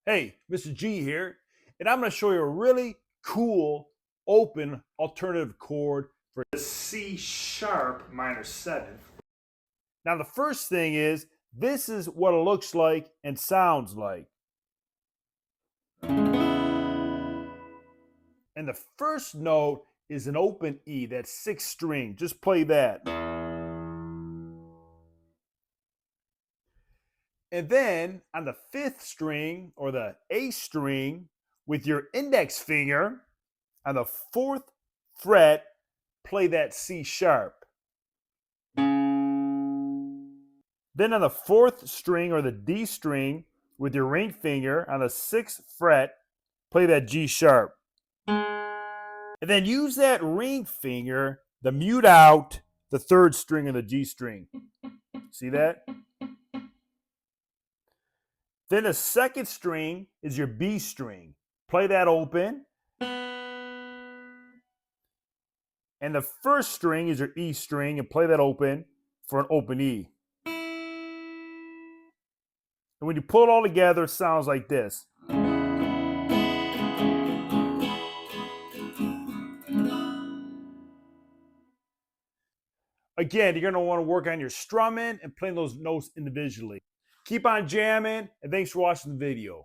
Hey, Mr. G here, and I'm going to show you a really cool open alternative chord for the C sharp minor 7th. Now the first thing is, this is what it looks like and sounds like. And the first note is an open E, that 6th string. Just play that. And then on the 5th string, or the A string, with your index finger, on the 4th fret, play that C sharp. Then on the 4th string, or the D string, with your ring finger, on the 6th fret, play that G sharp. And then use that ring finger to mute out the 3rd string of the G string. See that? Then the 2nd string is your B string. Play that open. And the 1st string is your E string, and play that open for an open E. And when you pull it all together, it sounds like this. Again, you're going to want to work on your strumming and playing those notes individually. Keep on jamming, and thanks for watching the video.